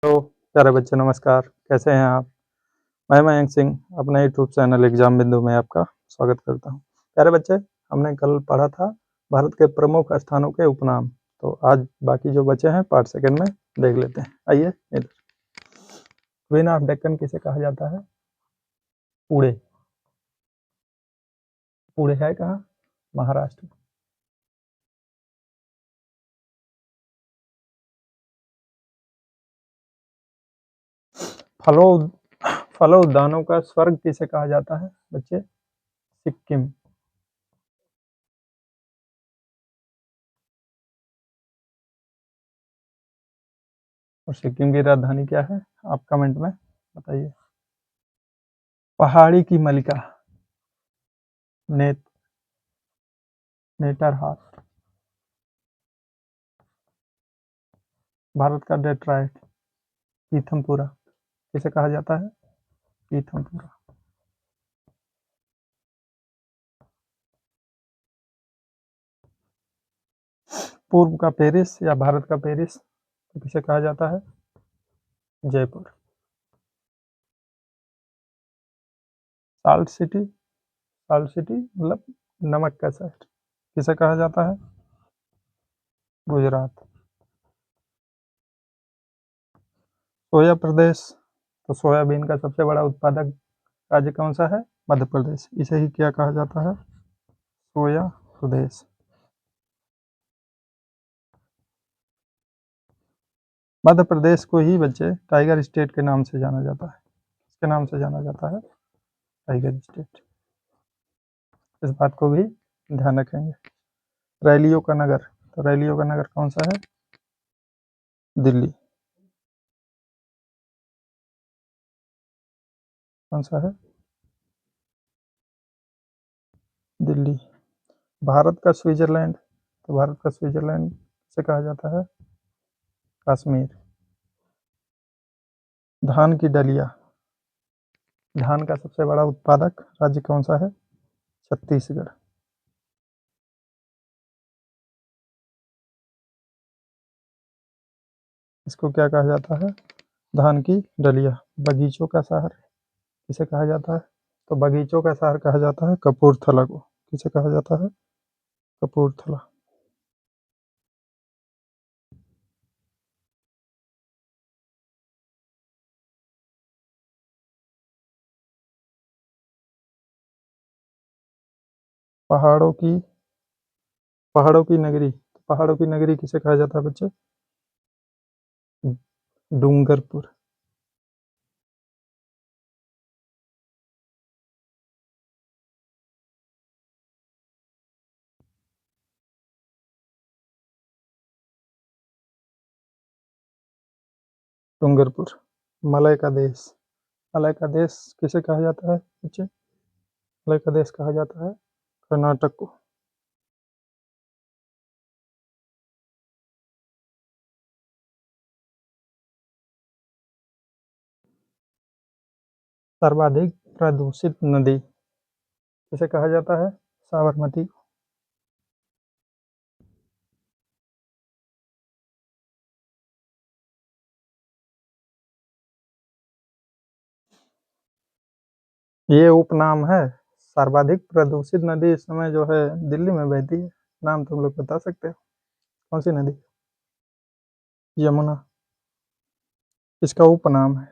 Hello प्यारे बच्चे नमस्कार, कैसे हैं आप? मैं मयंक सिंह अपने यूट्यूब चैनल एग्जाम बिंदु में आपका स्वागत करता हूँ। प्यारे बच्चे, हमने कल पढ़ा था भारत के प्रमुख स्थानों के उपनाम। तो आज बाकी जो बचे हैं पार्ट सेकंड में देख लेते हैं। आइए इधर। क्वीन ऑफ डेक्कन किसे कहा जाता है? पुणे। पुणे है कहाँ? महाराष्ट्र। फलों फलों उद्यानों का स्वर्ग किसे कहा जाता है बच्चे? सिक्किम। और सिक्किम की राजधानी क्या है? आप कमेंट में बताइए। पहाड़ी की मलिका ने नेतरहाट। भारत का डेट्रॉइट। पीथमपुरा किसे कहा जाता है? पीथमपुरा। पूर्व का पेरिस या भारत का पेरिस तो किसे कहा जाता है? Jaipur. Salt city. Salt city मतलब नमक का शहर किसे कहा जाता है? गुजरात। सोया प्रदेश। तो सोयाबीन का सबसे बड़ा उत्पादक राज्य कौन सा है? मध्य प्रदेश। इसे ही क्या कहा जाता है? सोया प्रदेश। मध्य प्रदेश को ही बच्चे टाइगर स्टेट के नाम से जाना जाता है। किसके नाम से जाना जाता है? Tiger state. इस बात को भी ध्यान रखेंगे। रैलियों का नगर। तो रैलियों का नगर कौन सा है? दिल्ली। कौन सा है? दिल्ली। भारत का स्विट्जरलैंड। तो भारत का स्विट्जरलैंड से कहा जाता है? कश्मीर। धान की डलिया। धान का सबसे बड़ा उत्पादक राज्य कौन सा है? छत्तीसगढ़। इसको क्या कहा जाता है? धान की डलिया। बगीचों का शहर किसे कहा जाता है? तो बगीचों का शहर कहा जाता है कपूरथला को। किसे कहा जाता है? कपूरथला। पहाड़ों की पहाड़ों की नगरी। पहाड़ों की नगरी किसे कहा जाता है बच्चे? डूंगरपुर। डूंगरपुर। मलय का देश। मलय का देश किसे कहा जाता है बच्चे? मलय का देश कहा जाता है कर्नाटक को। सर्वाधिक प्रदूषित नदी किसे कहा जाता है? साबरमती को। ये उपनाम है। सर्वाधिक प्रदूषित नदी इस समय जो है दिल्ली में बहती है। नाम तुम लोग बता सकते हो? कौन सी नदी? यमुना। इसका उपनाम है।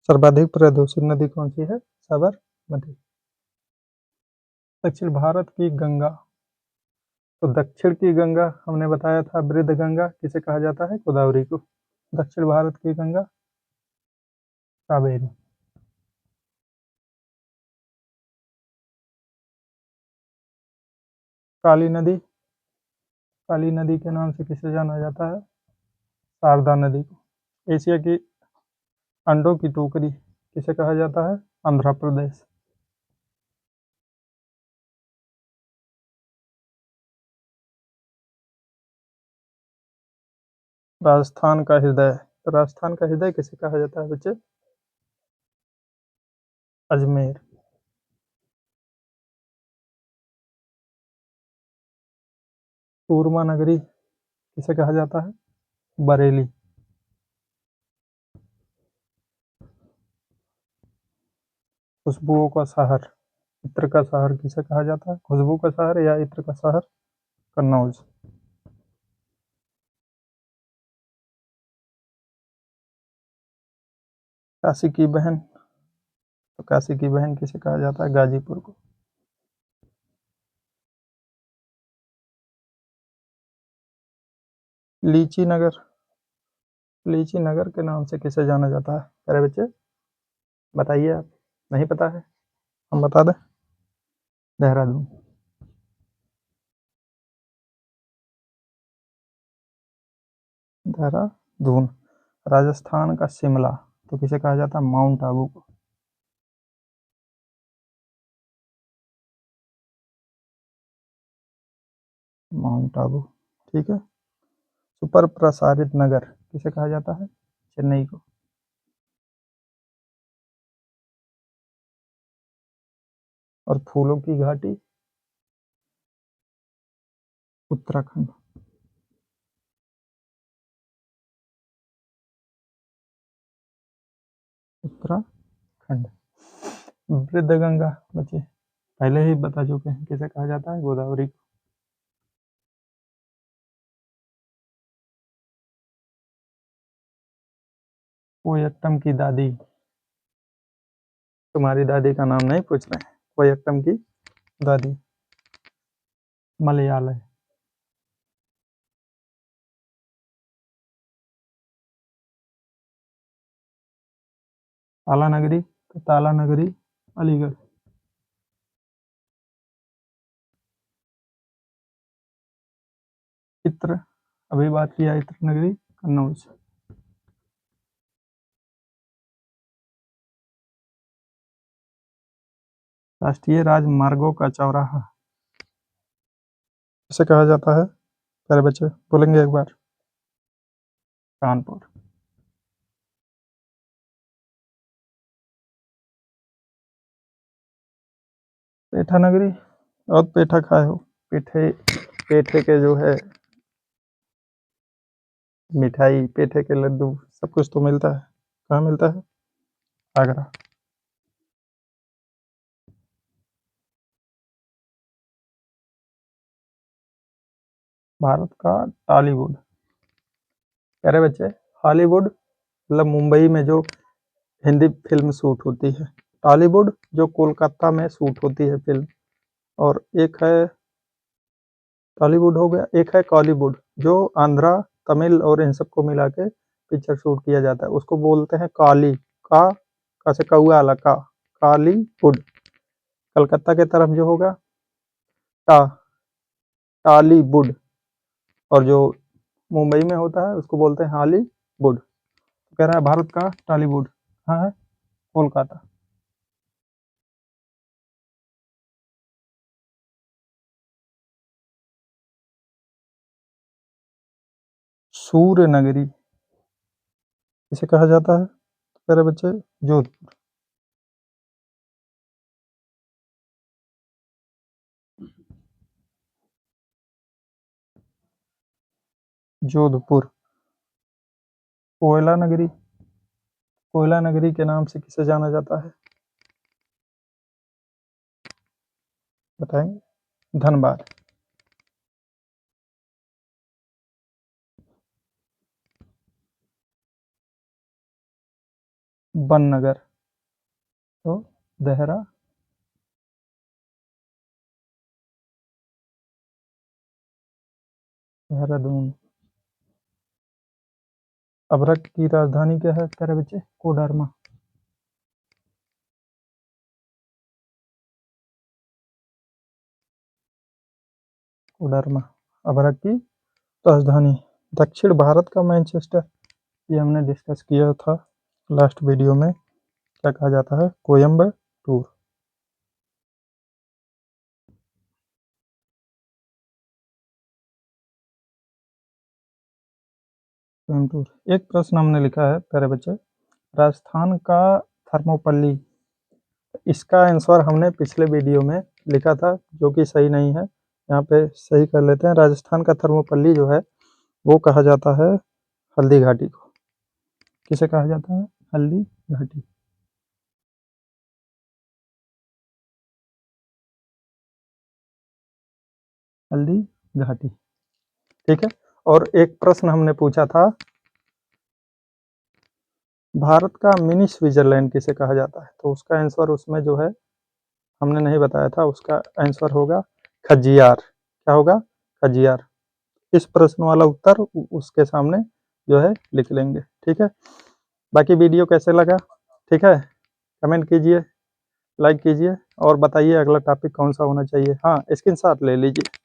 सर्वाधिक प्रदूषित नदी कौन सी है? साबरमती। दक्षिण भारत की गंगा। तो दक्षिण की गंगा हमने बताया था वृद्ध गंगा किसे कहा जाता है? गोदावरी को। दक्षिण भारत की गंगा कावेरी। काली नदी। काली नदी के नाम से किसे जाना जाता है? शारदा नदी को। एशिया की अंडों की टोकरी किसे कहा जाता है? आंध्र प्रदेश। राजस्थान का हृदय। तो राजस्थान का हृदय किसे कहा जाता है बच्चे? अजमेर। सूरमा नगरी किसे कहा जाता है? बरेली। खुशबुओं का शहर, इत्र का शहर किसे कहा जाता है? खुशबू का शहर या इत्र का शहर? कन्नौज। काशी की बहन, तो काशी की बहन किसे कहा जाता है? गाजीपुर को। लीची नगर, लीची नगर के नाम से किसे जाना जाता है प्यारे बच्चे? बताइए आप, नहीं पता है? हम बता दें, देहरादून। देहरादून। राजस्थान का शिमला, तो किसे कहा जाता है? माउंट आबू को। माउंट आबू, ठीक है। सुपर प्रसारित नगर किसे कहा जाता है? चेन्नई को। और फूलों की घाटी? उत्तराखंड। उत्तराखंड। वृद्ध गंगा बच्चे पहले ही बता चुके हैं, किसे कहा जाता है? गोदावरी को। कोयक्टम की दादी, तुम्हारी दादी का नाम नहीं पूछ रहे हैं, कोयक्टम की दादी। मलयालय। ताला नगरी, तो ताला नगरी अलीगढ़। इत्र, अभी बात किया, इत्र नगरी कन्नौज। राष्ट्रीय राजमार्गों का चौराहा इसे कहा जाता है? प्यारे बच्चे बोलेंगे एक बार? कानपुर। पेठा नगरी, और पेठा खाए हो? पेठे, पेठे के जो है मिठाई, पेठे के लड्डू, सब कुछ तो मिलता है, कहाँ मिलता है? आगरा। भारत का टॉलीवुड, प्यारे बच्चे हॉलीवुड मतलब मुंबई में जो हिंदी फिल्म शूट होती है, टॉलीवुड जो कोलकाता में शूट होती है फिल्म, और एक है टॉलीवुड हो गया, एक है कॉलीवुड जो आंध्रा, तमिल और इन सबको मिला के पिक्चर शूट किया जाता है, उसको बोलते हैं कॉली, का से कौआ वाला का, कॉलीवुड। कलकत्ता के तरफ जो होगा टा, टॉलीवुड, और जो मुंबई में होता है उसको बोलते हैं हॉलीवुड। तो कह रहा है भारत का टॉलीवुड हाँ है कोलकाता। सूर्य नगरी इसे कहा जाता है प्यारे बच्चे? जोधपुर। जोधपुर। कोयला नगरी, कोयला नगरी के नाम से किसे जाना जाता है? बताएंगे? धनबाद। बन नगर, तो देहरा, देहरादून। अभ्रक की राजधानी क्या है प्यारे बच्चे? कोडरमा। कोडरमा अभ्रक की राजधानी। दक्षिण भारत का मैनचेस्टर, ये हमने डिस्कस किया था लास्ट वीडियो में, क्या कहा जाता है? कोयम्बटूर। कोयम्बटूर। एक प्रश्न हमने लिखा है प्यारे बच्चे, राजस्थान का थर्मोपल्ली, इसका आंसर हमने पिछले वीडियो में लिखा था जो कि सही नहीं है, यहाँ पे सही कर लेते हैं। राजस्थान का थर्मोपल्ली जो है वो कहा जाता है हल्दी घाटी को। किसे कहा जाता है? हल्दी घाटी। हल्दी घाटी, ठीक है। और एक प्रश्न हमने पूछा था, भारत का मिनी स्विट्जरलैंड किसे कहा जाता है? तो उसका आंसर उसमें जो है हमने नहीं बताया था, उसका आंसर होगा खजियार। क्या होगा? खजियार। इस प्रश्न वाला उत्तर उसके सामने जो है लिख लेंगे, ठीक है। बाकी वीडियो कैसे लगा, ठीक है, कमेंट कीजिए, लाइक कीजिए और बताइए अगला टॉपिक कौन सा होना चाहिए। हाँ, स्क्रीनशॉट ले लीजिए।